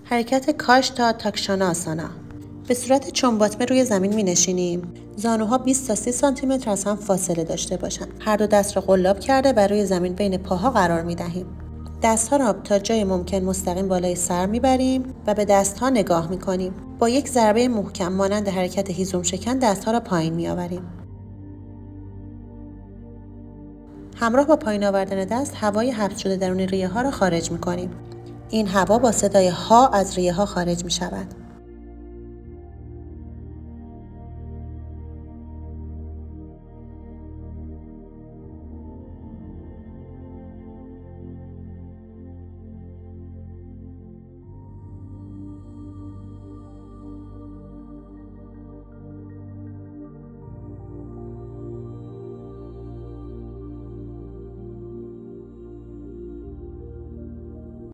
حرکت کاشتا تاکشاناسانا. به صورت چنباتمه روی زمین می نشینیم. زانوها 20 تا 30 سانتی متر از هم فاصله داشته باشند. هر دو دست را قلاب کرده و روی زمین بین پاها قرار می دهیم. دستها را تا جای ممکن مستقیم بالای سر می بریم و به دستها نگاه می کنیم. با یک ضربه محکم مانند حرکت هیزم شکن دستها را پایین می آوریم. همراه با پایین آوردن دست هوای حبس شده درون ریه ها را خارج می کنیم. این هوا با صدای ها از ریه ها خارج می شود.